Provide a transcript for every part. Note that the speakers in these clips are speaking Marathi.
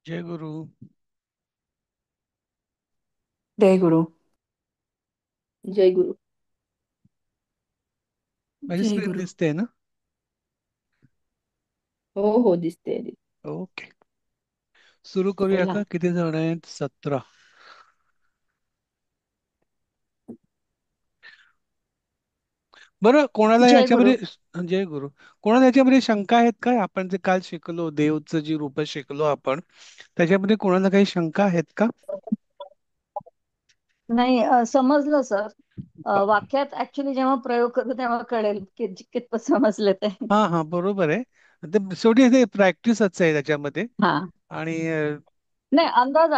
जय गुरु. जय गुरु. जय गुरु. माझी जय स्क्रीन गुरु. दिसते ना? हो हो, दिसते. ओके. सुरू करूया बोला. का? किती जण आहेत? 17. बरं, कोणाला जय गुरु. याच्यामध्ये जय गुरु. कोणाला याच्यामध्ये शंका आहेत का? आपण जे काल शिकलो, देवचं जी रूप शिकलो आपण, त्याच्यामध्ये कोणाला काही शंका आहेत का? नाही, समजलं सर. वाक्यात ऍक्च्युली जेव्हा प्रयोग करू तेव्हा कळेल की कितपत समजले ते. हा हा, बरोबर आहे. ते शेवटी ते प्रॅक्टिसच आहे त्याच्यामध्ये. हा. आणि नाही, अंदाज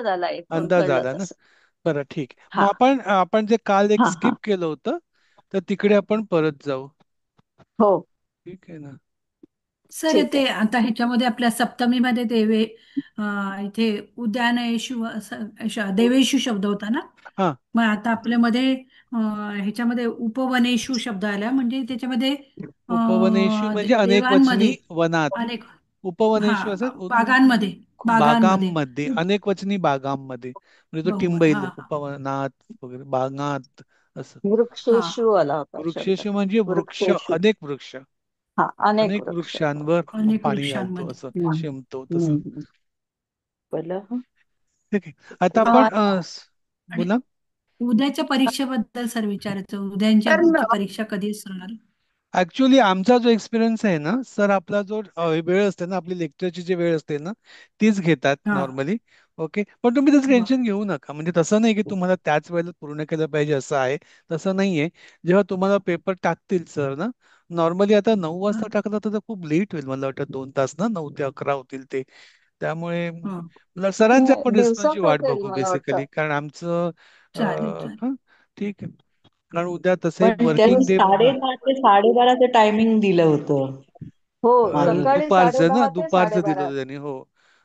आला एक अंदाज कळलं आला ना. तसं. बरं, ठीक आहे. मग हा आपण आपण जे काल एक हा स्किप हा. केलं होतं, तर तिकडे आपण परत जाऊ. हो. ठीक आहे ना? सर, ठीक आहे. ते आता ह्याच्यामध्ये आपल्या सप्तमीमध्ये इथे उद्यानयेषु देवेषु शब्द होता ना. हा. मग आता आपल्यामध्ये ह्याच्यामध्ये उपवनेषु शब्द आला, म्हणजे त्याच्यामध्ये उपवनेषु म्हणजे अनेक वचनी देवांमध्ये वनात. अनेक. हा. उपवनेषु असेल बागांमध्ये. बागांमध्ये. बागांमध्ये, अनेक वचनी बागांमध्ये, म्हणजे तो बरोबर. हा टिंबैल हा. उपवनात वगैरे बागात असं. हा वृक्षेशू आला होता शब्द. वृक्षेषु म्हणजे वृक्ष, वृक्षेशू. अनेक वृक्ष, हा, अनेक अनेक वृक्ष. वृक्षांवर अनेक पाणी घालतो वृक्षांमध्ये. असं, हम्म. शिंपतो तसं. हम्म. बोला. ठीक आहे. आता अ, आपण आणि बोला. उद्याच्या परीक्षेबद्दल सर विचारायचं, उद्याच्या तर परीक्षा कधी असणार? ऍक्च्युली आमचा जो एक्सपिरियन्स आहे ना सर, आपला जो वेळ असते ना, आपली लेक्चरची जी वेळ असते ना, तीच घेतात हा. नॉर्मली. ओके, पण तुम्ही त्याचं बर. टेन्शन घेऊ नका. म्हणजे तसं नाही की तुम्हाला त्याच वेळेला पूर्ण केलं पाहिजे असं आहे. तसं नाहीये. जेव्हा तुम्हाला पेपर टाकतील सर ना, नॉर्मली आता 9 वाजता टाकलं तर खूप लेट होईल. मला वाटतं 2 तास ना, 9 ते 11 होतील ते. त्यामुळे हा. सरांच्या नाही, आपण रिस्पॉन्सची दिवसात वाट असेल बघू मला वाटतं. बेसिकली, कारण आमचं चालेल चालेल. हा, ठीक आहे. कारण उद्या तसे पण वर्किंग त्यांनी डे. 10:30 ते 12:30चं टायमिंग दिलं होतं. हो, सकाळी दुपारचं ना, 12:30 ते दुपारचं दिलं 12:30. होतं त्यांनी. हो.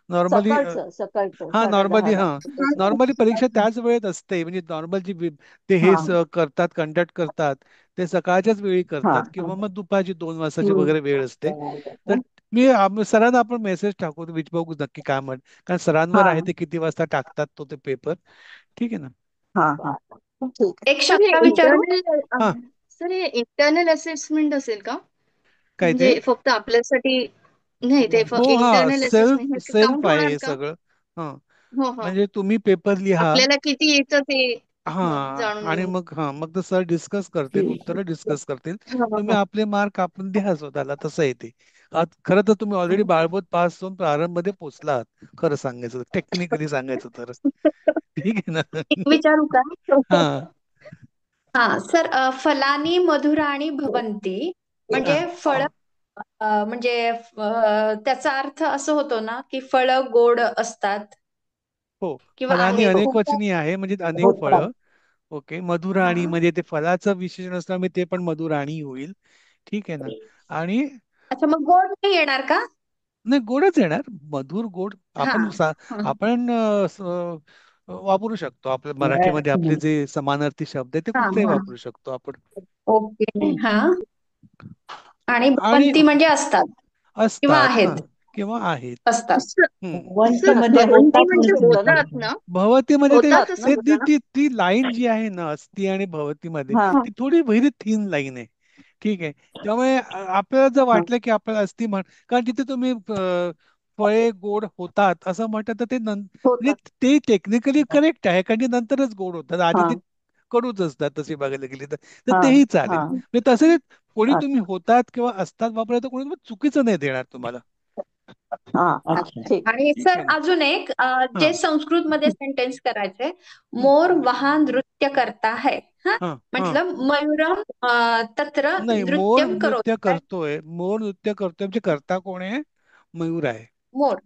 नॉर्मली सकाळचं हा, नॉर्मली 10:30ला. हा, नॉर्मली परीक्षा त्याच वेळेत असते. म्हणजे नॉर्मल जी ते हा करतात, कंडक्ट करतात, ते सकाळच्याच वेळी हा करतात, हा. किंवा मग दुपारची 2 वाजताची हम्म. वगैरे वेळ असते. तर सरांना आपण मेसेज टाकू, बघू नक्की काय म्हण, कारण सरांवर हा आहे ते किती वाजता टाकतात तो ते पेपर. ठीक आहे ना? हा हा. ठीक आहे. एक सर हे शंका विचारू. हा. सर हे इंटरनल असेसमेंट असेल का? काय ते? म्हणजे फक्त आपल्यासाठी नाही, ते हो, हा, इंटरनल असेसमेंट सेल्फ हे सेल्फ काउंट आहे होणार हे का? सगळं. हा. हो हो. म्हणजे तुम्ही पेपर लिहा. आपल्याला किती येतं ते हा. जाणून आणि घेऊ. मग मग तर सर डिस्कस करतील, उत्तरं डिस्कस करतील. हो हो तुम्ही हो. आपले मार्क आपण द्या स्वतःला, तसं आहे ते. खरं तर तुम्ही ऑलरेडी बाळबोध पास होऊन प्रारंभ मध्ये पोहोचला आहात, खरं सांगायचं, टेक्निकली सांगायचं तर. ठीक आहे ना? एक विचारू का? हा हा सर, फलानी मधुराणी भवन्ति हा. म्हणजे फळ, म्हणजे त्याचा अर्थ असं होतो ना की फळ गोड असतात हो. किंवा फलानी आहेत अनेक खूप. वचनी आहे, म्हणजे अनेक होतात. फळं. ओके. मधुराणी हा. म्हणजे ते फळाचं विशेषण असल्यामुळे ते पण मधुराणी होईल. ठीक आहे ना? आणि अच्छा, मग गोड नाही येणार का? नाही, गोडच येणार. मधुर गोड हा आपण हा. आपण वापरू शकतो. आपल्या मराठीमध्ये आपले हम्म. जे समानार्थी शब्द आहेत ते हा कुठलेही हा. वापरू शकतो आपण. ओके. हम्म. हा. आणि आणि भवन्ति म्हणजे असतात किंवा असतात, हा, आहेत. किंवा आहेत. असतात. सर हम्म. वंत सर, मध्ये भवंती होतात म्हणजे नसतं ना. होतात ना? भवती मध्ये ते होतात होतात ना. असं ते होतं ती ना? ती ती लाईन जी आहे ना, अस्ति आणि भवती मध्ये, हा हा ती थोडी व्हेरी थिन लाईन आहे. ठीक आहे. त्यामुळे आपल्याला जर हा वाटलं की आपल्याला अस्ति म्हण, कारण तिथे तुम्ही फळे गोड होतात असं म्हटलं तर ते म्हणजे होतात. ते टेक्निकली करेक्ट आहे, कारण ते नंतरच गोड होतात, आधी हा ते कडूच असतात तसे बघायला गेले तर. तर हा तेही हा. चालेल. म्हणजे तसे कोणी तुम्ही अच्छा. होतात किंवा असतात वापरलं तर कोणी तुम्हाला चुकीचं नाही देणार तुम्हाला. हा. अच्छा. अच्छा. ठीक. आणि ठीक सर आहे ना? अजून एक, हा. जे संस्कृत मध्ये सेंटेन्स करायचे, हं. मोर वहा नृत्य करता है. हा. हा हा. म्हटलं मयूरम तत्र नाही, मोर नृत्यम नृत्य करोति काय. करतोय, मोर नृत्य करतोय म्हणजे करता कोण आहे? मयूर आहे. मोर.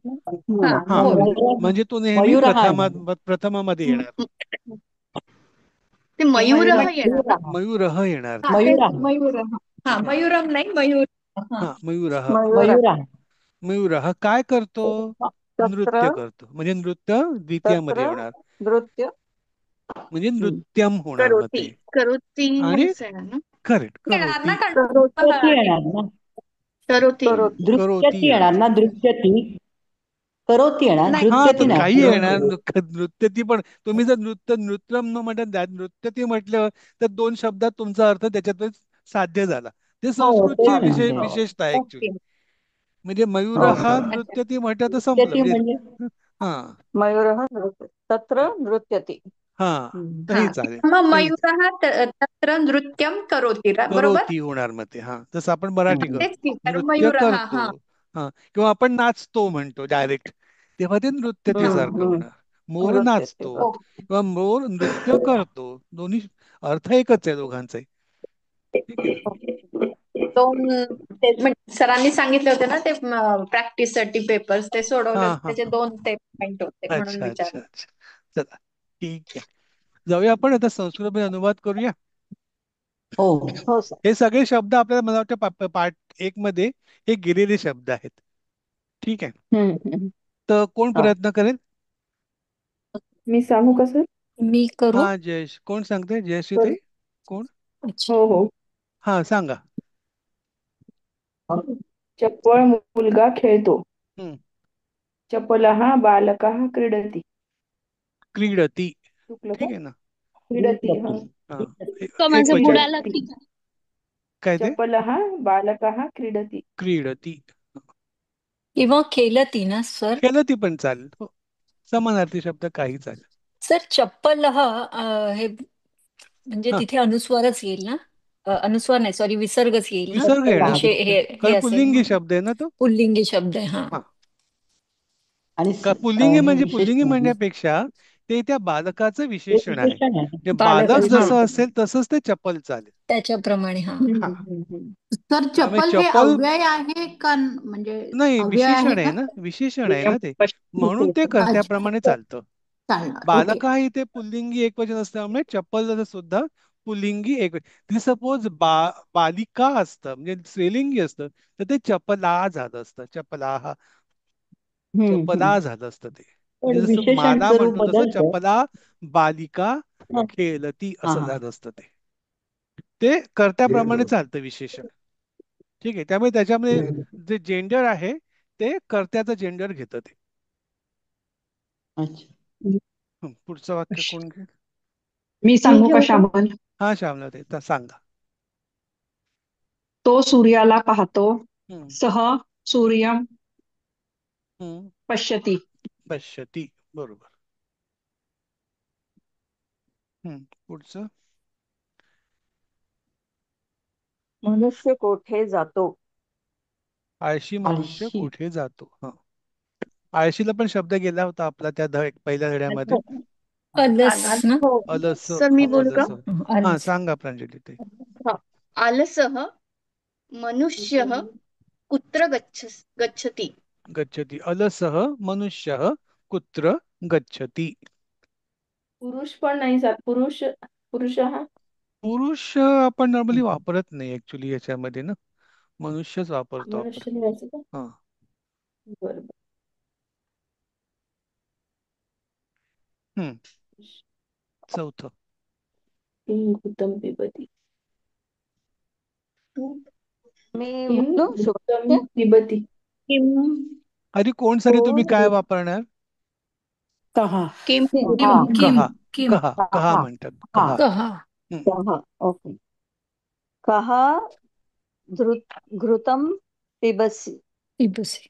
हा मयूर. हा, मोर. म्हणजे तो नेहमी मयूर हा आहे. प्रथमामध्ये येणार. ते किंवा मयूर येईल येणार ना? मयूर येणार हा ते. तेच मयूर. मयूर. हा, ठीक आहे ना? मयूरम नाही, मयूर. हा. हा, मयूर. मयूर आहे. मयूर काय करतो? तत्र नृत्य करतो, म्हणजे नृत्य द्वितीयामध्ये तत्र येणार, नृत्य. म्हणजे हम्म. नृत्यम होणार मग करोती ते. करोती आणि हेच येणार ना? करेक्ट, येणार ना, करोती. कारण दृश्यती येणार ना. करोती येणार. करोती. करोती दृश्यती येणार. येणार ना. दृश्यती. करोती येणार, नाही हा नृत्यती पण नाही. काही येणार नृत्यती पण तुम्ही जर नृत्यम न म्हणता नृत्यती म्हटल्यावर तर दोन शब्दात तुमचा अर्थ त्याच्यातच साध्य झाला. ते हो तेच संस्कृतची म्हणते. विशेषता आहे ऍक्च्युली. ओके. म्हणजे मयूर हो हा हो. अच्छा. नृत्यती म्हटलं तर संपलं नृत्यती म्हणजे. म्हणजे हा मयूरः नृत्य तत्र नृत्यति. हा हा तही चालेल. मग तही मयूरः तत्र नृत्यम करोति बरोबर. करोती होणार मग ते. हा जसं आपण मराठी हम्म. तेच की तर नृत्य मयूरः करतो. हा. हा किंवा आपण नाचतो म्हणतो डायरेक्ट, तेव्हा ते नृत्यती सारखं हम्म. होणार. मोर नृत्यति नाचतो बरोबर. ओके. किंवा मोर नृत्य करतो, दोन्ही अर्थ एकच आहे दोघांचाही. ठीक आहे. दोन ते म्हणजे सरांनी सांगितले होते ना ते प्रॅक्टिस साठी पेपर्स ते सोडवले हा होते हा त्याचे हा. दोन ते पॉइंट होते म्हणून अच्छा अच्छा विचारले. अच्छा. चला ठीक आहे. जाऊया आपण आता संस्कृतमध्ये अनुवाद करूया. हो हो सर. हे सगळे शब्द आपल्याला मला वाटतं पार्ट एक मध्ये हे गेलेले शब्द आहेत. ठीक आहे. हम्म. तर कोण हो. प्रयत्न करेल? मी सांगू का सर? मी करू. हा जयश कोण सांगते? जयश्री ताई करू? कोण? अच्छा. हो हो. हा सांगा. चपळ मुलगा खेळतो. हम्म. चपलः बालकः क्रीडति. क्रीडती. चुकलं का? ठीक आहे ना. क्रीडति. हा. हा तो एक माझा वचन. बुडाला क्रीडति. की काय? काय ते? चपलः बालकः क्रीडति. क्रीडती. किंवा खेलती ना सर. खेळती पण चालेल. हो. समानार्थी शब्द काही चालेल. सर चप्पल हा हे म्हणजे हा तिथे अनुस्वारच येईल ना. अनुस्वार नाही, सॉरी, विसर्गच येईल ना. विसर्ग येणार. हे कारण असेल पुल्लिंगी ना. शब्द आहे ना तो. पुल्लिंगी शब्द आहे हा. हा आणि पुल्लिंगी हे म्हणजे विशेष पुल्लिंगी नाही. म्हणण्यापेक्षा ते त्या बालकाचं ते विशेषण आहे. विशेषण आहे. म्हणजे बालक बालकाचं हा जसं असेल तसंच ते चपल चालेल. त्याच्याप्रमाणे हा. हा हम्म. तर त्यामुळे चपल हे चपल अव्यय आहे का म्हणजे नाही, अव्यय आहे विशेषण आहे का? ना, विशेषण आहे ना ते, म्हणून ते अच्छा, कर्त्याप्रमाणे चालतं. चालणार. ओके. बालक हा इथे पुल्लिंगी एकवचन असल्यामुळे चप्पल सुद्धा पुल्लिंगी एक. सपोज बालिका असतं म्हणजे स्त्रीलिंगी असतं तर ते चपला झालं असतं. चपला झालं असतं ते. पण म्हणजे जसं माला विशेषणचं रूप म्हणतो तसं बदलतं. चपला बालिका हा खेळती हा असं हा. झालं असतं ते. ते कर्त्याप्रमाणे चालतं विशेषण. ठीक आहे. त्यामुळे त्याच्यामध्ये जे जेंडर आहे ते कर्त्याचं जेंडर घेतं ते. अच्छा. पुढचं वाक्य कोण घेईल? मी सांगू का श्यामल? हा श्यामला ते सांगा. तो सूर्याला पाहतो. हम्म, सह सूर्यम हम्म. पश्यती. पश्यती. बरोबर. पुढचं. मनुष्य कोठे जातो. आळशी मनुष्य आळशी. कुठे जातो? हा आळशीला पण शब्द गेला होता आपला त्या पहिल्या धड्यामध्ये. अलस ना. हो. अलस. सर मी बोलू का? अलस. हा अलस. सांगा प्रांजली ते. हा. आलसः मनुष्यः कुत्र गच्छति. गच्छती. अलसः मनुष्यः कुत्र गच्छती. पुरुष पण नाही सर. पुरुषः. पुरुष आपण नॉर्मली वापरत नाही ऍक्च्युली याच्यामध्ये ना, मनुष्यच वापरतो आपण. मनुष्य लिहायचं का? हा बरोबर. हम्म. चौथं. किं घृतं पिबति. मी किं बोलू घृतं शुभ. पिबति. किम अरे कोण सरी तुम्ही काय वापरणार? कहा. किम हा किम किम कहा. किम. कहा. कहा हा म्हणतात. हा कहा. कहा. कहा. ओके. कहा घृतं पिबसि. पिबसी.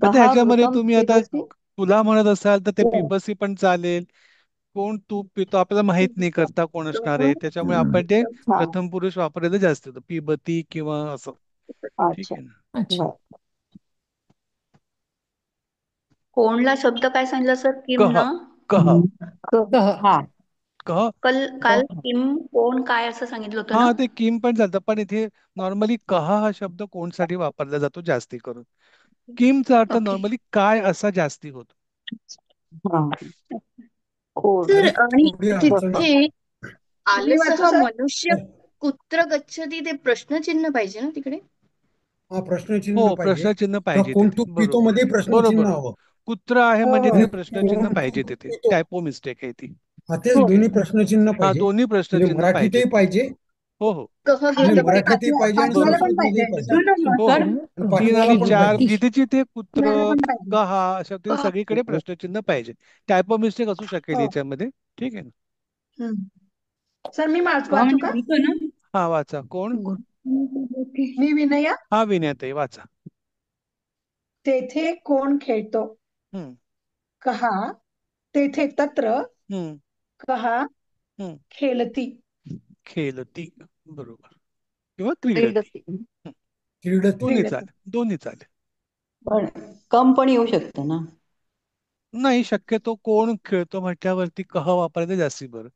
पण ते कहा ह्याच्यामध्ये घृतं तुम्ही आता पिबसि. तुला म्हणत असाल तर ते पिबसी पण चालेल. कोण तूप पितो आपल्याला माहित नाही करता कोण असणार आहे, त्याच्यामुळे आपण ते हा प्रथम पुरुष वापरायला जास्त होतं. पिबती किंवा असं. ठीक अच्छा. आहे ना. अच्छा. बर. कोणला शब्द काय सांगितलं सर? किम कह. न कह. कह. हा कह. काल किम कोण काय असं सांगितलं होतं ना. हा ते किम पण चालतं, पण इथे नॉर्मली कहा हा शब्द कोणसाठी वापरला जातो जास्ती करून. किमचा अर्थ ओके नॉर्मली काय असा जास्ती होतो. हा. कोण. सर आणि आणि थोडी अडचण तिथे तुम्ही वाचा आलसः सर. मनुष्य कुत्र गच्छति ते प्रश्नचिन्ह पाहिजे ना तिकडे. हा प्रश्नचिन्ह हो पाहिजे प्रश्नचिन्ह किंवा पाहिजे कोण तिथे. तूप पितो बरोबर. मध्ये प्रश्नचिन्ह बरोबर. हवं. कुत्र आहे हो म्हणजे हो तिथे आणि प्रश्नचिन्ह कोण पाहिजे तूप तिथे. पितो टायपो मिस्टेक आहे ती. हा तेच दोन्ही प्रश्नचिन्ह हा पाहिजे. दोन्ही म्हणजे प्रश्नचिन्ह मराठीतही पाहिजेत. पाहिजे हो हो कह म्हणजे घेतलं पाहिजे. मराठीतही पाहिजे आणि बरोबर पण संस्कृतमध्येही पाहिजे पाहिजे हो हो आणि तीन पाचव्याला आणि पण चार पाहिजे. जिथे जिथे कुत्र पुण्याला पण पाहिजे. कहा अशा तिथे सगळीकडे प्रश्नचिन्ह पाहिजे. टायपो मिस्टेक असू शकेल हो. याच्यामध्ये. ठीक आहे ना. हम्म. सर मी वाचू म्हणजे का? होतं ना. हा वाचा. कोण? मी विनया. हा विनयताई वाचा. तेथे कोण खेळतो? हम्म कहा तेथे तत्र हम्म कहा हम्म खेळती. खेळती बरोबर किंवा क्रीडती. क्रीडती. हम्म. क्रीडती दोन्ही खेळती. चालेल दोन्ही चालेल. पण कम पण येऊ शकतं ना. नाही शक्यतो कोण खेळतो म्हटल्यावरती कह वापरायचं जास्ती बरं.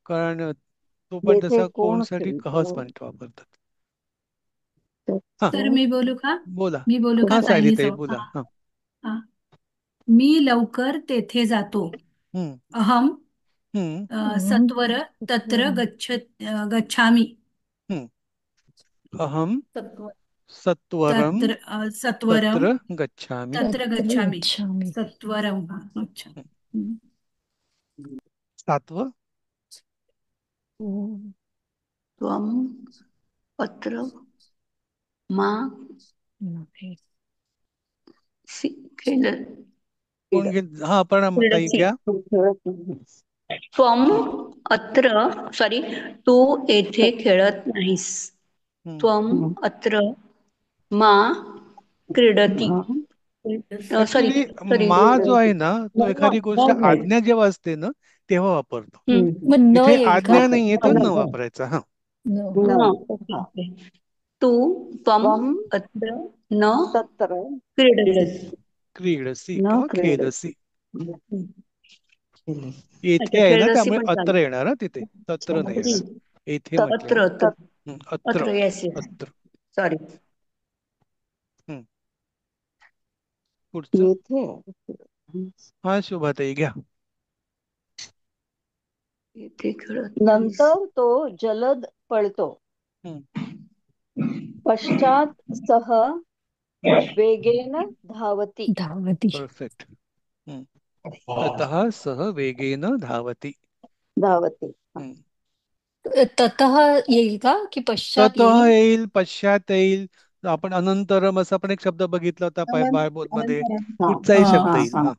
कारण तो पण जेथे तसा कोण कोणसाठी कहच खेळतो म्हणतो वापरतात. हा सर मी बोलू का? बोला. मी बोलू का हा सायली सायलीताई चौ बोला. हा हा. मी लवकर तेथे जातो. हम्म अहम हम्म सत्वर तत्र गच्छामि. हम्म अहम तत्व सत्वरम तत्र सत्वरम तत्र गच्छामि. तत्र तत्र गच्छामि. गच्छामि. सत्वरम हा अच्छा. हम्म. सातवं त्वम अत्र मा खेळ कोण घेत? हा पण ताई क्रीडसि. घ्या. त्वम अत्र सॉरी तू येथे खेळत नाहीस. हम्म त्वम अत्र मा क्रीडती. Sorry actually sorry. मा जो आहे ना तो एखादी गोष्ट आज्ञा जेव्हा असते ना तेव्हा वापरतो. मग न इथे येईल का? आज्ञा नाहीये तर न वापरायचा. हा न ओके हा. ओके. तू त्वम त्वम अत्र न तत्र क्रीडसि. क्रीडसी न किंवा खेळसी. क्रीडसि. येथे अच्छा आहे ना खेळडसी त्यामुळे पण अत्र चालेल. येणार. तिथे तत्र नाही येणार. येथे म्हटलं ना. अत्र तत् अत्र अत्र येस येस. अत्र. सॉरी. हम्म. पुढचं. येथे हा शुभाताई घ्या. येथे खेळत नाहीस. नंतर तो जलद पळतो. हम्म. पश्चात सह वेगेन धावती. परफेक्ट. ततः सह वेगेन धावति. धावती. हम्म. ततः येईल का की पश्चात ततः येईल? येईल पश्चात येईल. आपण अनंतरम असा पण एक शब्द बघितला होता बायबोल मध्ये. अनंतरम. हा कुठचाही हा शब्द हा येईल. हा. हा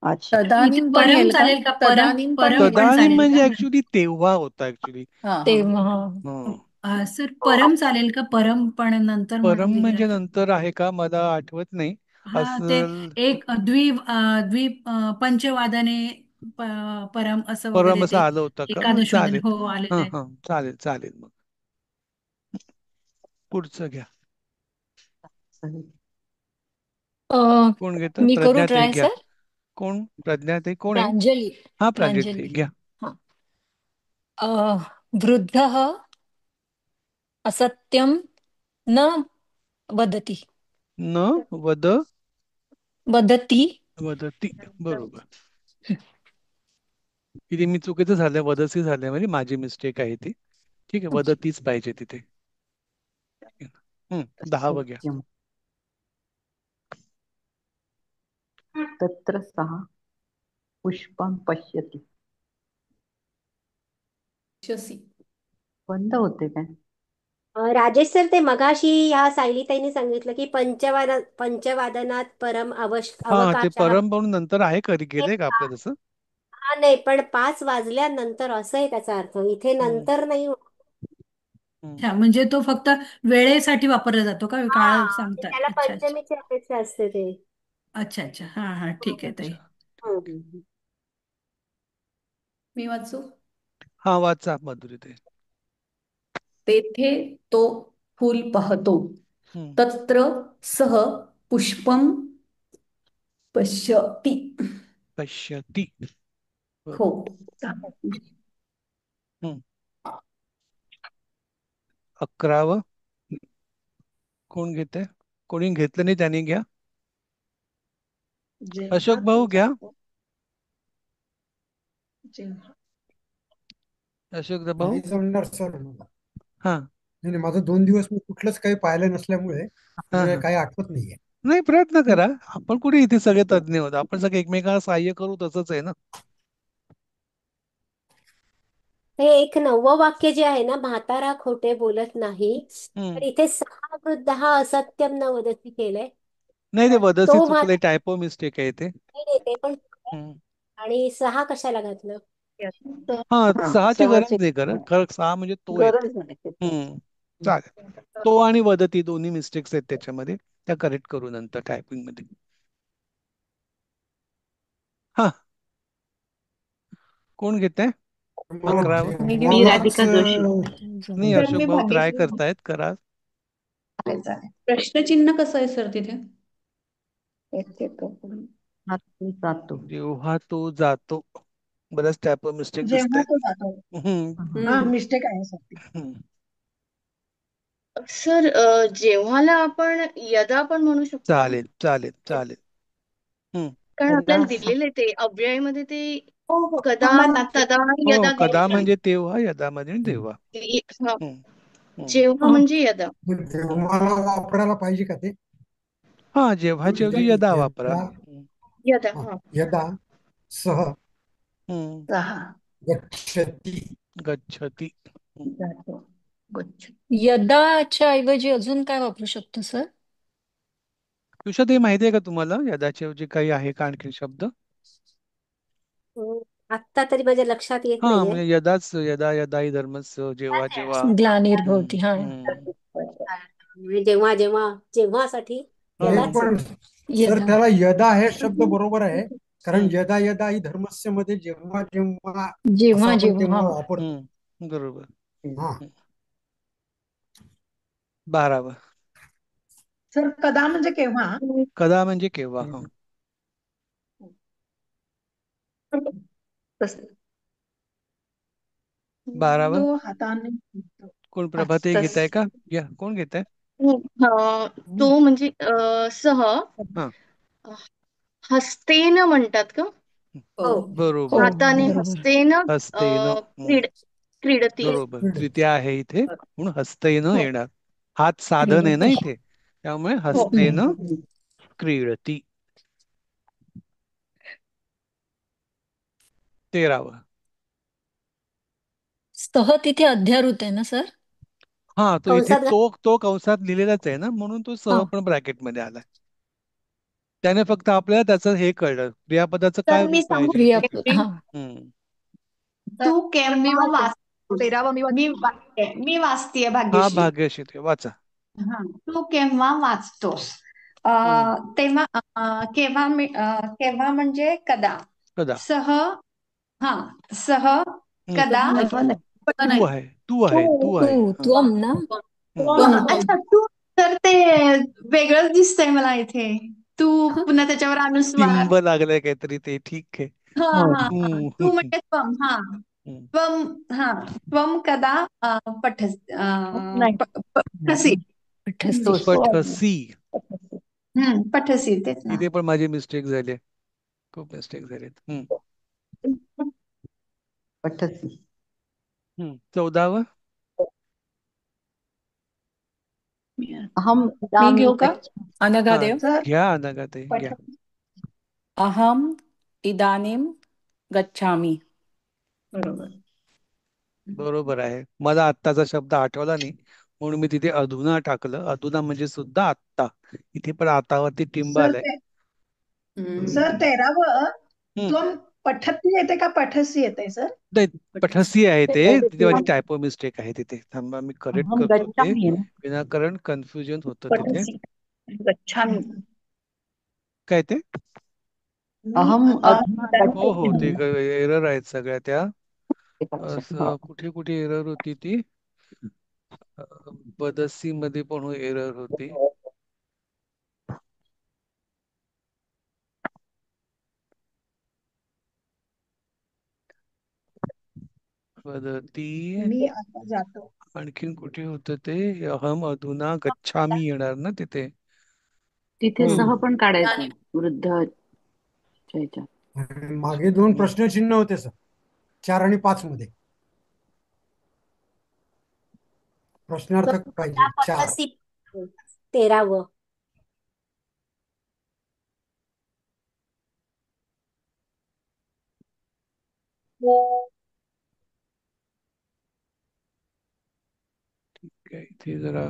अच्छा. इथे तदानीम पण परम येईल का? चालेल का? परम तदानीम पण परम येईल. पण तदानीम चालेल म्हणजे का? ऍक्च्युली तेव्हा होता ऍक्च्युली. तेव्हा सर परम चालेल का? परम पण नंतर परम लिहिलं म्हणजे तर नंतर आहे का मला आठवत नाही. हा ते असं एक द्वीप पंचवादने परम असं परम वगैरे असं ते आलं होतं का? एकादश वगैरे चालेल. हो आलेलं हा आहे. हा चालेल चालेल मग पुढचं घ्या. अ, कोण घेतं? मी करू प्रज्ञाताई ट्राय घ्या. सर. कोण? प्रज्ञाताई कोण आहे? प्रांजली. हा प्रांजलताई प्रांजली. घ्या. हा. अ, वृद्धः असत्यं न वदति. न वद वदति. वदती बरोबर. इथे मी चुकीचं झालंय. वदसी झालंय म्हणजे माझी मिस्टेक आहे ती. ठीक आहे वदतीच पाहिजे तिथे. हम्म 10 घ्या. सत्यम तत्र सः पुष्पं पश्यति. बंद होते काय? राजेश सर ते मगाशी ह्या सायलीताईंनी सांगितलं की पंचवादनात परम हा ते अवकाश परम म्हणून नंतर आहे कधी गेलंय का आपलं तसं? हा नाही पण 5 वाजल्यानंतर असं आहे त्याचा अर्थ इथे हम्म, नंतर नाही हम्म. अच्छा म्हणजे तो फक्त वेळेसाठी वापरला जातो का? हा काळ म्हणजे सांगतात. त्याला अच्छा अच्छा पंचमीची अपेक्षा असते ते अच्छा अच्छा हा हा ठीक आहे ताई. अच्छा हम्म. मी वाचू. हा वाचा मधुरी. तेथे तो फूल पाहतो. हम्म. तत्र सह पुष्पम पश्यति. पश्यती हो. बरोबर. हम्म. 11वं कोण घेते? कोणी घेतलं नाही त्यांनी घ्या. जेव्हा अशोक तो भाऊ घ्या. जातो. जेव्हा अशोक भाऊ नाही जमणार सर मला. हा नाही नाही, माझं 2 दिवस मी कुठलंच काही पाहिलं नसल्यामुळे हा म्हणजे हा काही आठवत नाहीये. नाही प्रयत्न करा. आपण कुठे इथे सगळे तज्ञ आहोत. आपण सगळे एकमेकांना सहाय्य करू तसंच आहे ना. हे एक 9वं वाक्य जे आहे ना, म्हातारा खोटे बोलत नाही, तर इथे सहा वृद्ध हा असत्यम न वदती केलंय. नाही, ते तर वदसी तो चुकले, म्हातारा टायपो मिस्टेक आहे ते. ते पण चुकलंय. हम्म. आणि सहा कशाला घातलं? हा, हा सहाची सहाची गरज नाही, खरं सहा म्हणजे तो येते. गरज नाही तिथे. हम्म. चालेल. तो आणि वदती दोन्ही मिस्टेक्स आहेत त्याच्यामध्ये, त्या करेक्ट करू नंतर टायपिंग मध्ये. हा, कोण घेत आहे मला 11वर? मी जेव्हाच राधिका जोशी. नाही, तर अशोक मी भाऊ ट्राय भाग्यश्री. करतायत, करा. चालेल चालेल. प्रश्नचिन्ह कसं आहे सर तिथे? येते तो. हा तो जातो. जेव्हा तो जातो, बऱ्याच टायपो मिस्टेक दिसत जेव्हा आहेत. तो जातो. हा, मिस्टेक आहे सर ती. सर जेव्हाला आपण यदा पण म्हणू शकतो का? चालेल चालेल चालेल. हम्म. कारण यदा आपल्याला दिलेलं आहे ते अव्ययमध्ये ते हो हो कदा थांबा ना. तदा हो, यदा कदा दिलेलं म्हणजे तेव्हा, यदा म्हणजे तेव्हा. आहे. हा, हम्म. हम्म. जेव्हा म्हणजे यदा. जेव्हाला वापरायला पाहिजे का ते? हा, जेव्हाच्या ऐवजी यदा वापरा. यदा यदा हा, हा. यदा सह हम्म. सहा गच्छति. गच्छति. जातो. गच्छ. यदाच्या ऐवजी अजून काय वापरू शकतो सर? तुषार, ते माहिती आहे का तुम्हाला, यदाच्या ऐवजी काही आहे का आणखी शब्द? आत्ता तरी माझ्या लक्षात येत हा, नाहीये. म्हणजे यदाच, यदा यदा ही धर्मस्य, जेव्हा जेव्हा. ग्लानिर्भवती. हा. हम्म. म्हणजे जेव्हा जेव्हा, जेव्हासाठी नाही यदाच आहे. पण सर, यदा. त्याला यदा हे शब्द बरोबर आहे, कारण यदा यदा ही धर्मस्य मध्ये जेव्हा जेव्हा असं जेव्हा आपण जेव्हा. तेव्हा हा. वापरतो. बरोबर. हा, 12वर. सर कदा म्हणजे केव्हा? कदा म्हणजे केव्हा. हा. तसं. 12वर. तो हाताने फिरतो. कोण, प्रभाते घेत आहे का? या, कोण घेत आहे? तो म्हणजे सह हा, हस्तेन म्हणतात का? हो. बरोबर. हो हाताने बरोबर. हस्तेन हस्तेन. क्रीडती. बरोबर, द्वितीय आहे इथे, म्हणून हस्तेन हो येणार. हात साधन आहे ना क्रीडती. इथे, त्यामुळे हो. हस्तेन क्रीडती. 13वर. स्तः तिथे अध्यारूत आहे ना सर? हा, तो इथे कंसात तो कंसात लिहिलेलाच आहे ना, म्हणून तो हा. सह पण ब्रॅकेट मध्ये आलाय. त्याने फक्त आपल्याला त्याचं हे कळलं, क्रियापदाचं तर काय मी रूप सांगू पाहिजे. क्रिया. शकते. हा. हम्म. तू मी केव्हा वाचते. वाचतोस? 13वा मी वाचतेय हा, भाग्यश्री. भाग्यश्री, ते वाचा. हा. तू केव्हा वाचतोस? हम्म. तेव्हा केव्हा म्हणजे कदा. कदा. सह हा सह हम्म. कदा केव्हा नाही. तू आहे, तू आहे, तू तू तू आहे. हा. त्वम ना? हम्म. त्वम. अच्छा तू. तर ते वेगळंच दिसतंय मला इथे. तू पुन्हा त्याच्यावर अनुस्वार. टिंब लागलाय काहीतरी, ते ठीक आहे. हा हो. हा हा. हम्म. तू म्हणजे त्वम. हा हम्म. त्वम. हा त्वम कदा पठस नाही. पठसी. पठसी. तोच. पठसी. पठसी तेच ना. इथे पण माझी मिस्टेक झाली, खूप मिस्टेक झालीत. 28. 14वर. अहम मी इदानीं घेऊ का? हा, अनघादेव. सर घ्या नगाते, घ्या. अहम इदानीं गच्छामि. बरोबर. बरोबर आहे. मला आत्ताचा शब्द आठवला नाही, म्हणून मी तिथे अधुना टाकलं. अधुना म्हणजे सुद्धा आत्ता. इथे पण आतावरती टिंब सर आलाय. ते सर 13व हम्म. त्वम पठती येते का पठसी येते सर? नाही, पठसी. पठसी आहे ते, तिथे माझी टायपो मिस्टेक आहे तिथे. थांबा, मी करेक्ट अहम करतो ते, गच्छामि आहे ना? विनाकारण कन्फ्युजन होतं तिथे. पठसी. गच्छामी. काय ते? मी अहम आता अधुना हो हो, ते गच्छामि. एरर आहेत सगळ्या त्या. हो. असं कुठे कुठे एरर होती ती, बदसी मध्ये पण एरर होती. वदती. मी आता जातो. आणखीन कुठे होतं ते, अहम अधुना गच्छामी येणार ना तिथे. तिथे हम्म. सह पण काढायचं वृद्धच्या ह्याच्यात. आणि मागे दोन प्रश्नचिन्ह होते सर, 4 आणि 5 मध्ये. प्रश्नार्थक पाहिजे 4. पठसी 13व. इथे जरा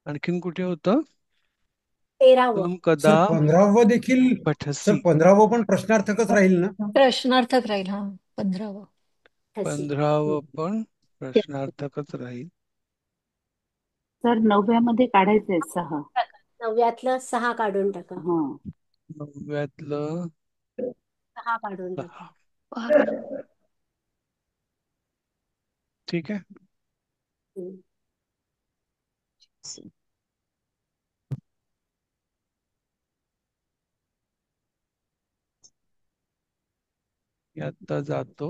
आणखीन कुठे होतं? 13वं. तुम कदा सर 15वं देखील सर पठसी. 15वं पण प्रश्नार्थकच राहील ना? प्रश्नार्थक राहील. हा 15वं. 15वं पण प्रश्नार्थकच राहील. सर 9व्यामध्ये काढायचंय 6. 9व्यातलं 6 काढून टाका. हा 9व्यातलं 6 काढून टाका. 6. ठीक आहे. हम्म. आता जातो.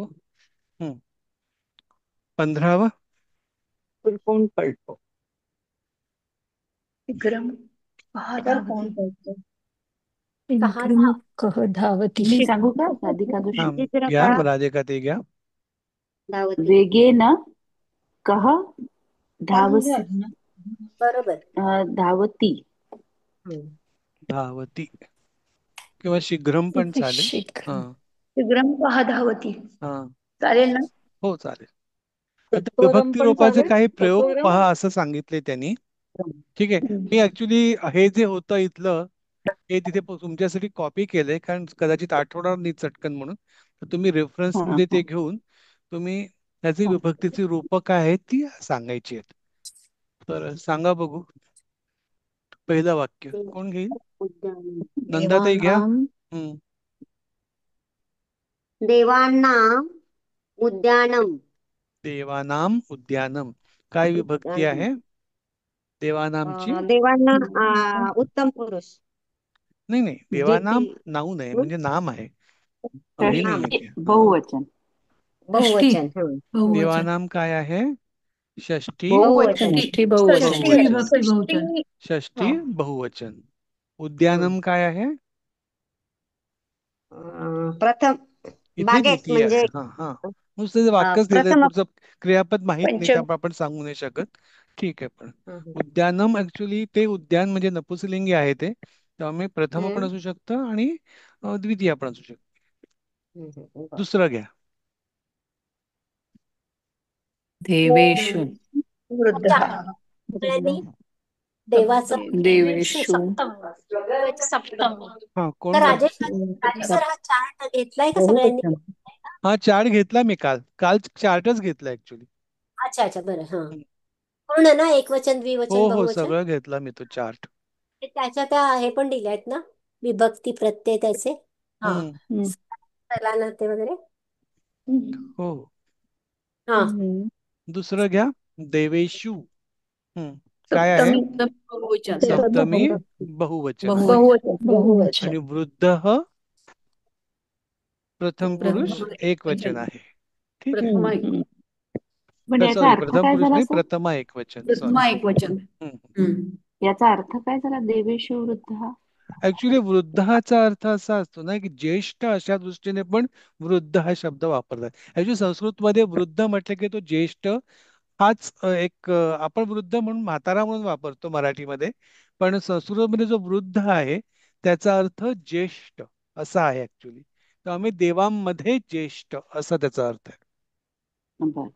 15वं कोण पलटो विक्रम सर कोण करतो? विक्रम कह धावती. मी सांगू का साधिका हा जोशी? घ्या राधिका ते घ्या. धावती. वेगेन कह धावसी बरोबर. धावती. धावती किंवा शीघ्रम पण चालेल. शीघ्र. हा विक्रम धावती हा चालेल ना? हो चालेल. आता विभक्ती रूपाचे काही प्रयोग पहा असं सांगितले त्यांनी. ठीक आहे. मी ऍक्च्युली हे जे होतं इथलं हे तिथे तुमच्यासाठी कॉपी केलंय कारण कदाचित आठवणार नाही चटकन म्हणून. तर तुम्ही रेफरन्स मध्ये ते घेऊन तुम्ही त्याची विभक्तीची रूपं काय आहेत ती सांगायची आहेत. तर सांगा बघू. पहिलं वाक्य कोण घेईल? नंदाताई घ्या. देवानां उद्यानम. देवानाम उद्यानम काय विभक्ती आहे देवानामची? देवांना उत्तम पुरुष. नाही नाही देवानाम नाऊन आहे म्हणजे नाम आहे. हे नाहीये. बहुवचन. बहुवचन. देवानाम काय आहे? षष्ठी षष्ठी बहुवचन. षष्ठी बहुवचन. उद्यानम काय आहे? प्रथम इथे द्वितीय आहे. हा हा नुसतं वाक्यच दिलंय पुढचं क्रियापद माहित नाही त्यामुळे आपण सांगू नाही शकत. ठीक आहे. पण उद्यानम ऍक्च्युली ते उद्यान म्हणजे नपुंसकलिंगी आहे ते त्यामुळे प्रथम पण असू शकतं आणि द्वितीय पण असू शकतं. दुसरं घ्या. देवेषु. देवाचं देवेषु. सप्तम. हा कोण? राजेश सर हा चार्ट घेतलाय का सगळ्यांनी? हा चार्ट घेतला मी काल चार्टच घेतला ऍक्च्युली. अच्छा अच्छा बरं. हा पूर्ण ना एकवचन द्विवचन हो बहुवचन सगळं घेतला मी तो चार्ट. त्याच्या त्या हे पण दिले आहेत ना विभक्ती प्रत्यय त्याचे. हा नाते वगैरे. हो. हा दुसरं घ्या. देवेशु. काय आहे? सप्तमी बहुवचन आणि वृद्ध प्रथम पुरुष एकवचन आहे. ठीक आहे. सॉरी प्रथम पुरुष नाही प्रथमा एकवचन. याचा अर्थ काय झाला देवेशु वृद्ध? ऍक्च्युली वृद्धाचा अर्थ असा असतो ना की ज्येष्ठ अशा दृष्टीने पण वृद्ध हा शब्द वापरतात. ऍक्च्युली संस्कृत मध्ये वृद्ध म्हटलं की तो ज्येष्ठ हाच एक आपण वृद्ध म्हणून म्हातारा म्हणून वापरतो मराठीमध्ये. पण संस्कृतमध्ये जो वृद्ध आहे त्याचा अर्थ ज्येष्ठ असा आहे ऍक्च्युली. तर आम्ही देवांमध्ये ज्येष्ठ असा त्याचा अर्थ आहे. बरं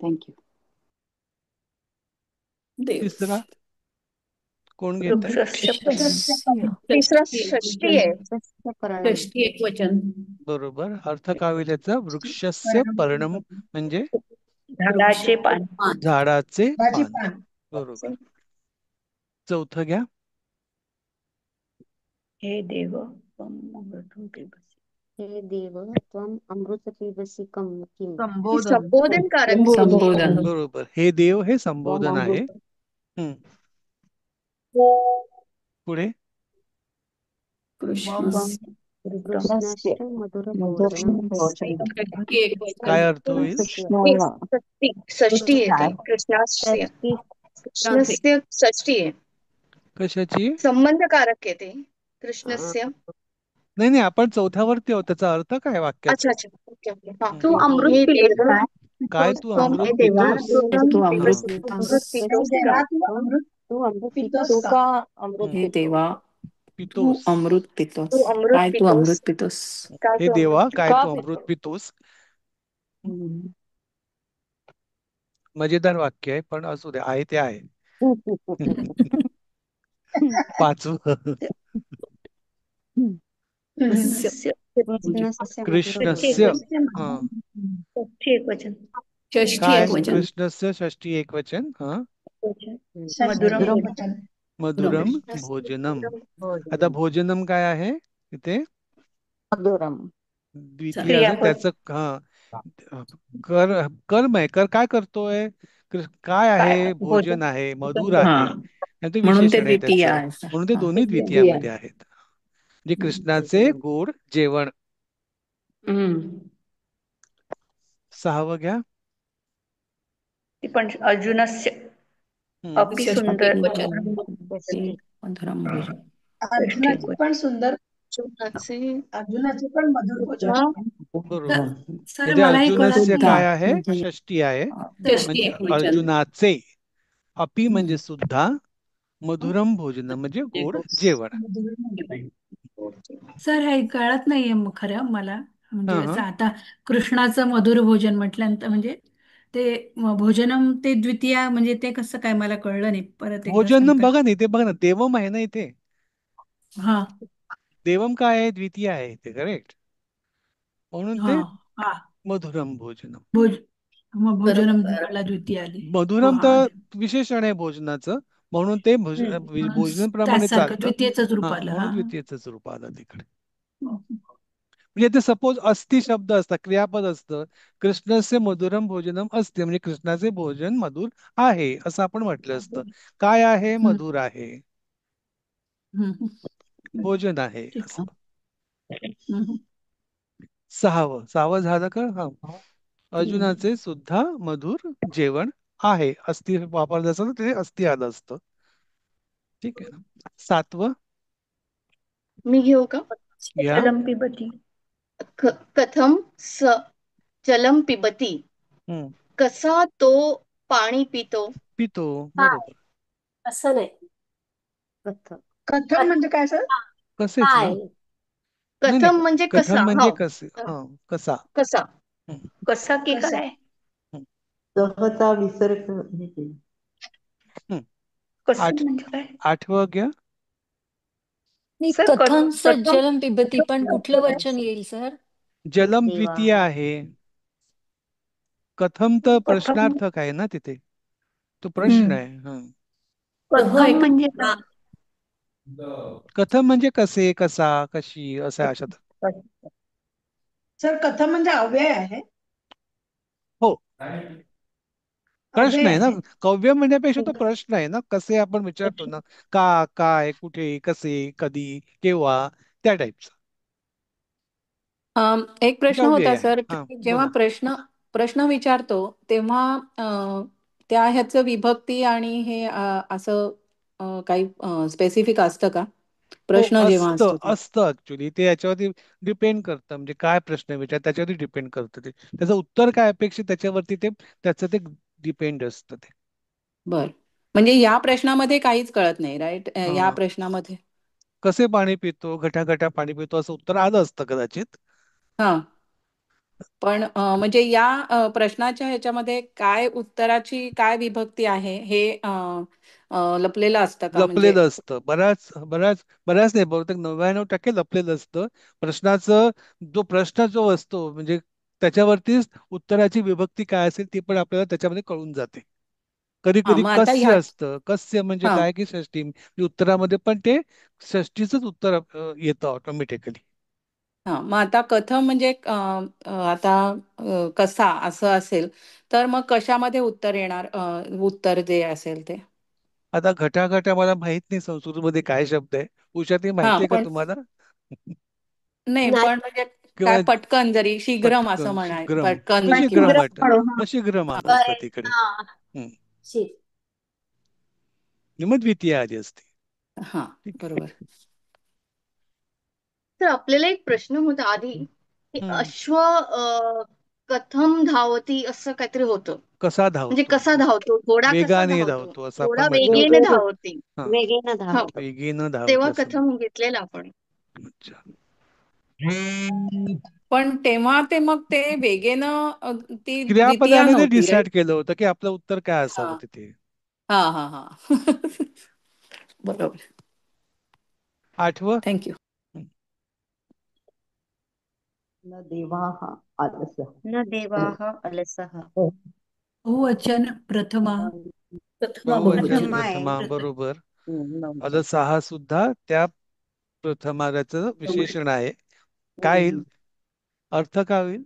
थँक्यू. तिसरा कोण घेत आहे? तिसरा षष्टी आहे. षष्ठी एकवचन. बरोबर. अर्थ काय होईल याचा? वृक्षस्य पर्णम म्हणजे झाडाचे पान. झाडाचे पान. बरोबर. चौथं घ्या. हे देव हे देव त्वम अमृत पिबसि किम. संबोधन कारक. संबोधन. बरोबर. हे देव हे संबोधन आहे. पुढे कृष्णस्य मधुर भोजन. काय अर्थ होईल? षष्टी आहे. कृष्णस्य षष्टी आहे. कशाची? संबंधकारक आहे ते कृष्णस्य. नाही आपण चौथ्यावरती आहोत. त्याचा अर्थ काय वाक्याचा? अच्छा ओके. तू अमृत पितोस का? काय तू अमृत पितोस? तू अमृत अमृत पितोस का? तू अमृत पितोस का? हे देवा तू पितोस. अमृत पितोस. तू अमृत काय तू पितोस. अमृत पितोस? काय हे तू देवा अमृत काय का तू अमृत पितो? पितोस. हम्म. मजेदार वाक्य आहे, पण असू दे, आहे ते आहे. पाचवं. कृष्णस्य कृष्णस्य कृष्णस्य. हा षष्ठी एकवचन. षष्ठी काय एक वचन. कृष्णस्य षष्टी एक वचन. हा मधुरम मधुरम भोजन. मधुरम कृष्णस्य भोजनम. आता भोजनम भोजनम काय आहे इथे? मधुरम द्वितीय असं क्रियापद. त्याचं. हा कर कर्म आहे. काय करतोय? काय काय आहे? भोजन. भोजन आहे, मधुर हा आहे, आणि ते म्हणून ते विशेषण आहे द्वितीय त्याचं. आहे. म्हणून ते हा दोन्ही द्वितीय. द्वितीयामध्ये आहेत. म्हणजे कृष्णाचे गोड जेवण. हम्म. सहावं घ्या. ती पण अर्जुनस्य हम्म. अपि षष्ठी सुंदर. एक वचन. ते षष्ठी मधुरम भोजन. षष्ठी अर्जुनाचे एकवचन. पण सुंदर अर्जुनाचे अर्जुनाचे पण मधुर भोजन हा आहे. बरोबर. सर म्हणजे मला हे कळत अर्जुनस्य सुद्धा काय नाही. आहे? षष्टी आहे. षष्ठी म्हणजे एक वचन. अर्जुनाचे. अपि हम्म. म्हणजे सुद्धा. मधुरम भोजन म्हणजे गोड जेवण. मधुर म्हणजे सर हे कळत नाहीये मग खरं मला. हा म्हणजे हा असं आता कृष्णाचं मधुर भोजन म्हटल्यानंतर म्हणजे ते भोजनम ते द्वितीय म्हणजे ते कसं काय मला कळलं नाही. परत एकदा भोजनम सांगता? बघा नाही ते, बघा ना, देवम आहे ना इथे. हा देवम काय आहे? द्वितीय आहे ते, करेक्ट. म्हणून हा ते हा मधुरम भोजनम. भोज मग भोजनम बरोबर. मला द्वितीय आली. हो मधुरम हा तर विशेषण आहे भोजनाचं. म्हणून ते म्हणून भोजनाप्रमाणे त्याचसारखं चालतं. द्वितीयच रूप हा आलं. म्हणून हा द्वितीयच रूप आलं तिकडे. म्हणजे ते सपोज अस्ति शब्द असतात, क्रियापद असतं. कृष्णस्य मधुरम भोजनम असते, म्हणजे कृष्णाचे भोजन मधुर आहे असं आपण म्हटलं असतं. काय आहे? हम्म, मधुर आहे, हम्म, भोजन आहे ठीक असं. हम्म. सहावं झालं का? हा. हम्म. अर्जुनाचे सुद्धा मधुर जेवण आहे. अस्ति वापरलं असतं तर ते अस्ति आलं असतं. ठीक आहे ना. सातवं मी घेऊ का? घ्या. जलम पिबती. कथम स जलम पिबती. हम्म. कसा तो पाणी पितो. पितो. काय बरोबर. असं नाही. कथम कथम म्हणजे काय सर? कसेच ना. काय नाही नाही, कथम म्हणजे कथम कसा. म्हणजे कसे. हा कसा. कसा. हम्म. कसा की कसा? काय? हम्म. सहसा विसर्ग हे केलं. हम्म. कसं आठ म्हणजे काय? आठवं घ्या. नाही सर कथम कथम. सज्जलम पिबती पण कुठलं वचन येईल सर? जलम देवा द्वितीय आहे. कथम तर कथम. प्रश्नार्थक आहे ना तिथे. तो प्रश्न हम्म. आहे. हा. सह कथम एक म्हणजे हा, काय? कथम म्हणजे कसे, कसा, कशी असं अशात. सर कथम म्हणजे अव्यय आहे. हो, प्रश्न अव्यय आहे ना. आहे. कव्य म्हणण्यापेक्षा तो प्रश्न आहे ना. कसे आपण विचारतो ना. का, काय, कुठे, कसे, कधी, केव्हा, त्या टाईपचा एक प्रश्न काव्य होता आहे. सर, हा की जेव्हा बोला. प्रश्न विचारतो तेव्हा त्या ह्याचं विभक्ती आणि हे असं काही स्पेसिफिक असतं का? हो प्रश्न जेव्हा असतं असतो तेव्हा. असतं ऍक्च्युली. ते याच्यावरती डिपेंड करतं, म्हणजे काय प्रश्न विचार त्याच्यावरती डिपेंड करतं. ते त्याचं उत्तर काय अपेक्षित त्याच्यावरती ते त्याचं ते डिपेंड असतं ते. बर, म्हणजे या प्रश्नामध्ये काहीच कळत नाही, राईट? या हा. प्रश्नामध्ये कसे पाणी पितो, घटाघटा पाणी पितो असं उत्तर आलं असतं कदाचित. हा, पण म्हणजे या प्रश्नाच्या ह्याच्यामध्ये काय उत्तराची काय विभक्ती आहे हे लपलेलं असतं का? म्हणजे लपलेलं असतं. बऱ्याच बऱ्याच बऱ्याच नाही, बहुतेक 99% लपलेलं असतं. प्रश्नाचं प्रश्न जो असतो म्हणजे त्याच्यावरतीच उत्तराची विभक्ती काय असेल ती पण आपल्याला त्याच्यामध्ये कळून जाते. कधी हा, कधी मग आता कस्य ह्याच असतं. कस्य म्हणजे हा काय की षष्टी, म्हणजे उत्तरामध्ये पण ते षष्टीच उत्तर येतं ऑटोमॅटिकली. हा, मग आता कथम म्हणजे आता कसा असं असेल तर मग कशामध्ये उत्तर येणार? उत्तर जे असेल ते. आता घटाघटा मला माहित नाही संस्कृतमध्ये काय शब्द आहे. उषा ते हा, माहितीये का पण तुम्हाला? नाही, नाही पण म्हणजे काय किंवा पटकन जरी शीघ्रम असं पटकन म्हणाय, शीघ्रम. पटकन मग किंवा शीघ्रम वाटत. म्हणू हा. मग शीघ्रम आलं असतं बरे तिकडे. हा हम्म. शी मग द्वितीय आली असते. हा, ठीक आहे. बरोबर. तर आपल्याला एक प्रश्न होता आधी की हम्म. अश्व कथम धावती असं काहीतरी होतं. कसा म्हणजे धावतो, कसा धावतो, घोडा कसा वेगाने धावतो, धावतो असं घोडा आपण म्हटलं वेगेने होतं. धावते. हा, वेगेनं हो, धावतो. वेगेनं तेव्हा धावते असं कथम घेतलेला आपण. अच्छा. पण तेव्हा ते मग ते वेगेनं ती द्वितीया क्रियापदाने ते नव्हती, डिसाईड राईट? केलं होतं की आपलं उत्तर काय हा असावं तिथे. हा हा हा. बरोबर. आठवं. थँक्यू. न देवाः अलसः न देवाः अलसः. बहुवचन प्रथमा. प्रथमा बहुवचन बहुवचन. प्रथमा आहे. प्रथमा बरोबर. नववचन. अलसहा सुद्धा त्या प्रथमाचं विशेषण आहे. काय येईल, अर्थ काय होईल?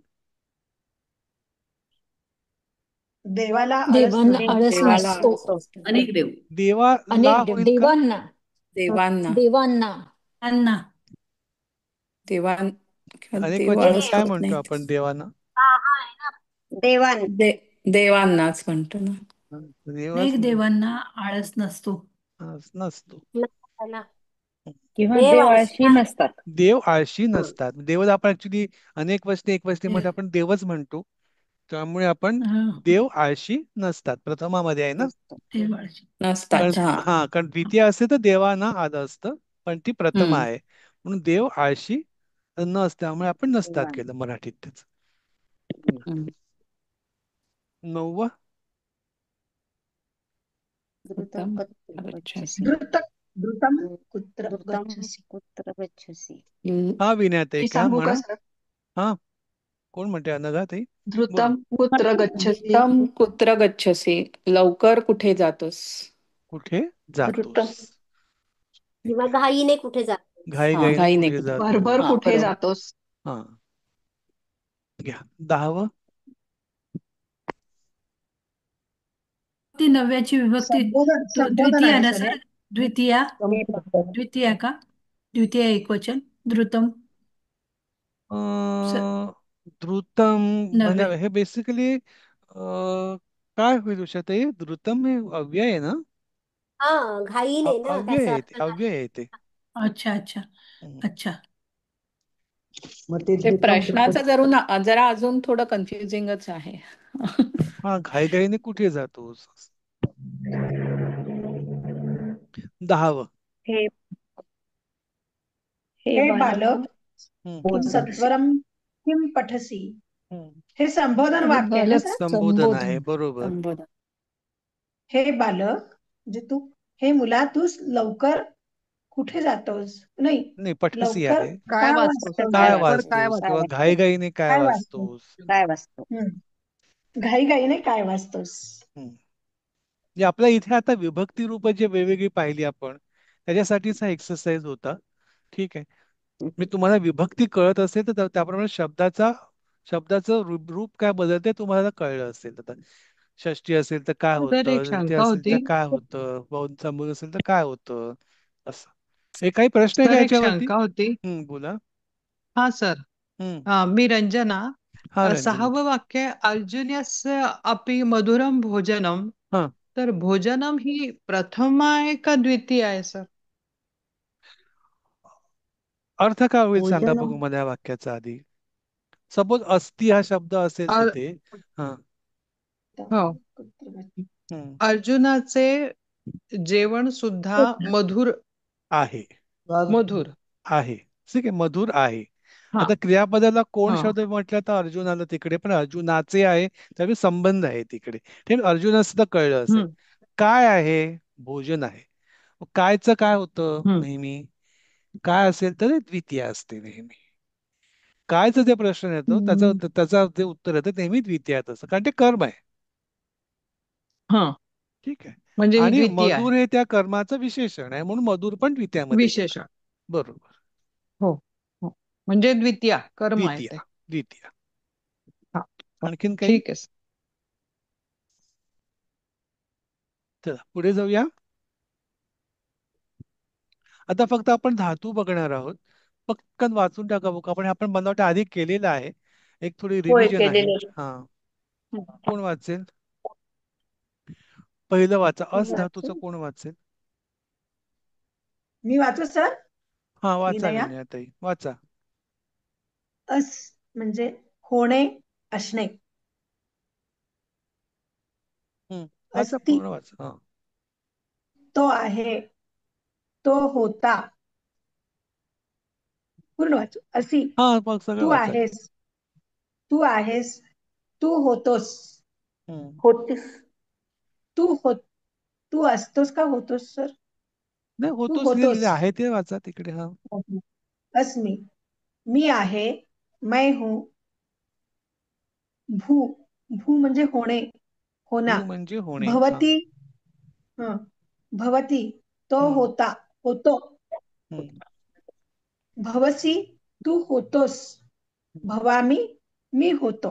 देवाला आळस देवांना नसतो. आळस देवाला नसतो. आळस असतो. अनेक देव. देवाला अनेक होईल का? देवांना देवांना देवांना अन्ना. देवान अनेक देव वचनात आळस काय करत म्हणतो नाहीत. आपण देवाना? देवान. देवांनाच म्हणतो ना. देवच अनेक नाही, देवांना आळस नसतो. नसतो. नसताना. किंवा देव देव आळशी असता. नसतात. देव आळशी नसतात. देव आपण ऍक्च्युली अनेक वचने एक वचनेमध्ये आपण देवच म्हणतो, त्यामुळे आपण हं, देव आळशी नसतात प्रथमामध्ये आहे ना. नसतो. देव आळशी. कारण नसतात. हा. हा, कारण द्वितीय असते तर देवाना आलं असतं, पण ती प्रथमा हम्म. आहे म्हणून देव आळशी नसल्यामुळे आपण नसतात देवान. केलं मराठीत त्याच. हम्म. 9वा. द्रुतं उत्तम. कुत्र अच्छा. गच्छसि. द्रुतम कुत्र द्रुतं गच्छसि. कुत्र गच्छसि. हा विनयाताई मी का सांगू का म्हणा. सर? हा, कोण म्हणते? अनघा ताई बोला. द्रुतम कुत्र गच्छसि. द्रुतम कुत्र गच्छसी, लवकर कुठे जातोस? कुठे द्रुतम. जातोस? ठीक किंवा आहे. घाईने कुठे जातो. घाई हा, घाईने घाईने कुठे कुठे. भरभर जातोस? हा, कुठे बरोबर. जातोस. हा, घ्या 10वं. ती नव्याची विभक्ती संबोधन द्वितीया आहे ना सर हे. सर? द्वितीया. द्वितीया का? द्वितीया एकवचन. द्रुतम स- द्रुतम म्हणजे नव्हे. हे बेसिकली काय होईल उषाताई? द्रुतम हे अव्यय आहे ना? हा, घाईने ना अव्यय त्याचा आहे ते, अर्थ अव्यय आहे ते. अच्छा अच्छा हम्म. अच्छा. मग ते ते द्रुतम प्रश्नाचं जरा अजून थोडं कन्फ्युजिंगच आहे. हा, घाई घाईने कुठे जातोस? 10वं. हे हे हे बालक बालक हम्म. किम सत्वरम किम पठसी. हम्म. हे संबोधन हे वाक्य आहे ना बालक सर? संबोधन आहे संबोधन. बरोबर. संबोधन. हे बालक म्हणजे तू, हे मुला तू लवकर कुठे जातोस? नाही, नाही, पठसी लवकर आहे. का काय वाचतोस? वाचतोस? काय लवकर काय वाचतोस किंवा वाचतोस? घाई घाईने काय काय वाचतोस? वाचतोस? काय वाचतो? घाईघाईने काय वाचतोस? हम्म. म्हणजे आपल्या इथे आता विभक्ती रूप जे वेगवेगळी पाहिली आपण, त्याच्यासाठीचा एक्सरसाइज होता. ठीक आहे. मी तुम्हाला विभक्ती कळत असेल तर त्याप्रमाणे शब्दाचं रूप काय बदलते तुम्हाला कळलं असेल. आता षष्टी असेल तर काय तर एक होतं, द्वितीय शंका असेल तर होती. काय होतं, बहु संबोध असेल तर काय होतं, असं. हे काही प्रश्न आहे का सर एक याच्यावरती? शंका होती. बोला. हा सर. हम्म. मी रंजना. हा रंजना. 6वं वाक्य अर्जुन्यस्य अपि मधुरम भोजनम. हा, तर भोजनम ही प्रथम आहे का द्वितीय आहे सर? अर्थ काय होईल सांगा भोजन बघू मला या वाक्याचा आधी. सपोज अस्ति हा शब्द असेल अ- तिथे. हा. हो. हम्म. अर्जुनाचे जेवण सुद्धा मधुर आहे मधुर. आहे ठीक आहे, मधुर आहे. हा आता क्रियापदाला कोण हा शब्द म्हटलं तर अर्जुन आलं तिकडे, पण अर्जुनाचे आहे त्यामुळे संबंध आहे तिकडे. ठीक, अर्जुन सुद्धा कळलं असेल. हम्म काय आहे? भोजन आहे. कायचं काय होतं हम्म नेहमी? काय असेल तर ते द्वितीय असते नेहमी. कायचं जे प्रश्न येतो त्याचं हम्म. त्याचं जे उत्तर येतं नेहमी द्वितीयात असतं, कारण ते कर्म आहे. हा, ठीक आहे. म्हणजे ही आणि द्वितीय आहे. मधुर हे त्या कर्माचं विशेषण आहे म्हणून मधुर पण द्वितीयामध्ये गेलं. विशेषण. बरोबर. हो हो, म्हणजे द्वितीय कर्म आहे द्वितीय ते. द्वितीय. हा हा, आणखीन काही? ठीक आहे सर. चला पुढे जाऊया. आता फक्त आपण धातू बघणार आहोत. पटकन वाचून टाका बुक. आपण मला वाटतं आधी केलेलं आहे. एक थोडी होय रिव्हिजन आहे. केलेले. हा, कोण वाचेल? पहिलं वाचा. अस धातूचं कोण वाचेल? मी वाचू सर? हा वाचा विनया. विनयाताई वाचा. अस म्हणजे होणे, असणे. वाचा, अस्ति, पूर्ण वाचा. हा. तो आहे, तो होता. पूर्ण वाचू. असी, हा मग सगळं तू वाचा. आहेस, तू आहेस, तू होतोस. होतीस. तू असतोस का होतोस सर? नाही, तू होतोच लिहिलेले होतोस. आहे ते वाचा तिकडे. हा. अस्मि, मी आहे, मैं हूं. भू, भू म्हणजे होणे, होना. भू म्हणजे होणे. हा. भवती, हं, भवती, तो होता, होतो. भवसी, तू होतोस. भवामी, मी होतो.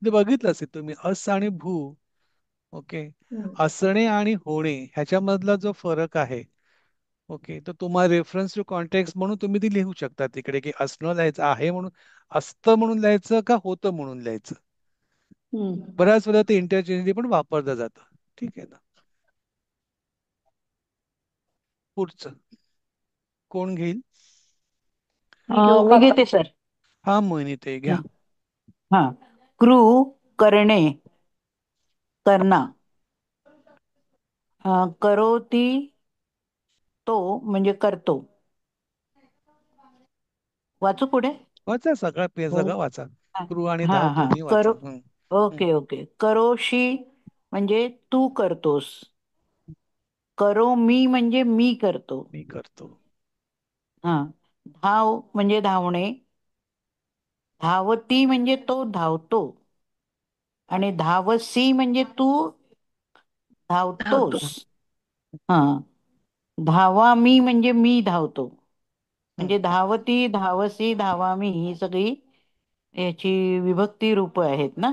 ते बघितलं असेल तुम्ही, अस आणि भू. ओके. असणे आणि होणे ह्याच्यामधला जो फरक आहे, ओके, तर तुम्हाला रेफरन्स टू कॉन्टेक्स्ट म्हणून तुम्ही ती लिहू शकता तिकडे, की असणं लिहायचं आहे म्हणून, असतं म्हणून लिहायचं का होतं म्हणून लिहायचं. बऱ्याच वेळा ते इंटरचेंजली पण वापरलं जातं. ठीक आहे ना. पुढचं कोण घेईल? मी घेते सर. हा, मोहिनी ते घ्या. हा. क्रू, करणे, करना. करोती, तो म्हणजे करतो. वाचू पुढे? वाचा सगळं वाचा. क्रू आणि हा धाव हा. दोन्ही वाचा. Okay okay. करोशी म्हणजे तू करतोस. करो मी म्हणजे मी करतो. मी करतो. हा. धाव म्हणजे धावणे. धावती म्हणजे तो धावतो. आणि धावसी म्हणजे तू धावतोस. हा. धावा मी म्हणजे मी धावतो. म्हणजे धावती, धावसी, धावामी ही सगळी याची विभक्ती रूप आहेत ना.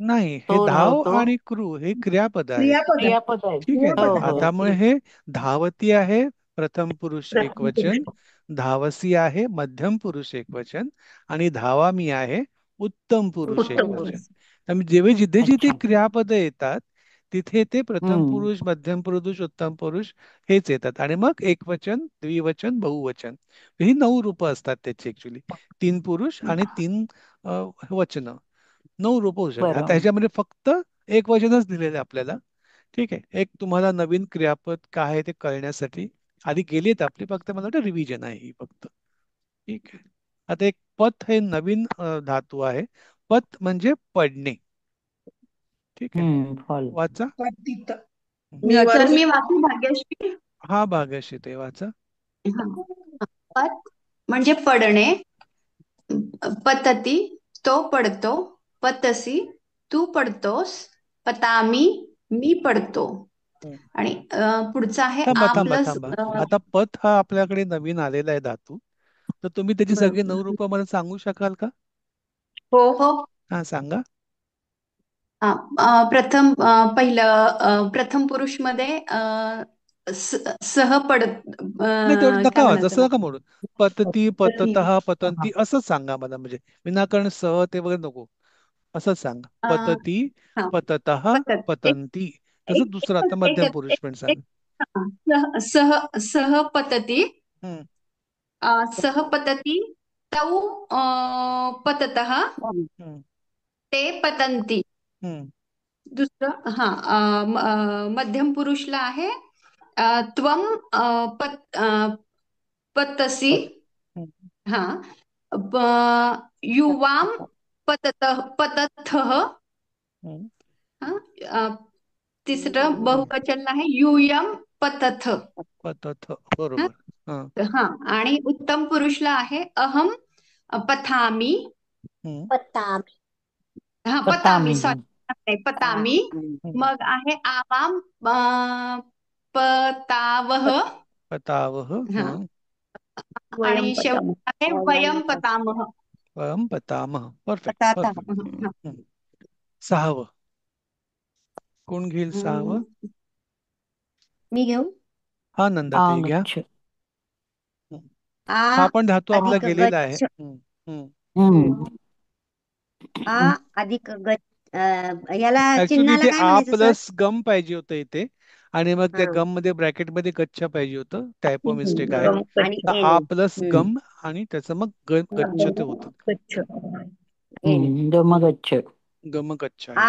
नाही, हे तो धाव धावतो. आणि क्रू हे क्रियापद आहेत. क्रियापद आहेत. ठीक आहे हो ना. हो. त्यामुळे हे धावती आहे प्रथम पुरुष एकवचन, धावसी आहे मध्यम पुरुष एकवचन, आणि धावामी आहे उत्तम पुरुष एकवचन. त्यामुळे जेव्हा जिथे जिथे क्रियापद येतात तिथे ते प्रथम पुरुष, मध्यम पुरुष, उत्तम पुरुष हेच येतात. आणि मग एकवचन, द्विवचन, बहुवचन ही 9 रूप असतात त्याची. ऍक्च्युली 3 पुरुष आणि 3 वचन, 9 रूप होऊ शकतात. आता ह्याच्यामध्ये फक्त एक वचनच दिलेलं आहे आपल्याला. ठीक आहे. एक तुम्हाला नवीन क्रियापद काय आहे ते कळण्यासाठी आधी गेलेत आपली, फक्त मला वाटतं रिव्हिजन आहे ही फक्त. ठीक आहे. आता एक पथ हे नवीन धातू आहे. पथ म्हणजे पडणे. ठीक आहे. वाचा. सर मी वाचू भाग्यश्री. हा, भाग्यश्री ते वाचा. पत म्हणजे पडणे. पतती, तो पडतो. पतसी, तू पडतोस. पतामी, मी पडतो. आणि पुढचा आहे थांबा आ थांबा प्लस. थांबा. आता पथ हा आपल्याकडे नवीन आलेला आहे धातू, तर तुम्ही त्याची सगळी 9 रूप मला सांगू शकाल का? हो हो. हा, सांगा. प्रथम पहिलं प्रथम पुरुष मध्ये सह पडत नाही, तेवढं काय नका, म्हणायचं जसं मग? नका म्हणू. पतती, पततः, पतंती असंच सांगा मला, म्हणजे विनाकारण सह ते वगैरे नको, असंच सांगा. पतती, हा. पततः, पतत. पतंती. एक तसं दुसरं आता मध्यम पुरुष पण सांगा. सह पतती, सह पतती, तौ पततः, ते पतंती. दुसरं मध्यम पुरुषला आहे त्वम पतसी. हा. युवाम पतथः. तिसरं बहुवचन आहे यूयम पतथ. पतथ, बरोबर. हा. आणि उत्तम पुरुषला आहे अहम पथामी. पतामी. हा, पतामी, सॉरी, पतामी. मग आहे आवाम पतावह. पतावह. आणि शेवटी आहे वयम पतामह. वयम पतामह. परफेक्ट. सहावं कोण घेईल? सहावं मी घेऊ. हा, नंदाताई घ्या. हा पण धातू आपला गेलेला आहे. आ अधिक याला ऍक्च्युली चिन्हाला ते काय आ म्हणायचं सर? प्लस गम पाहिजे होतं इथे, आणि मग त्या गम मध्ये ब्रॅकेट मध्ये गच्छ पाहिजे होतं. टायपो मिस्टेक आहे. आणि आ प्लस गम आणि त्याचं मग गच्छ ते होतं. गमगच्छ. गमगच्छ आहे.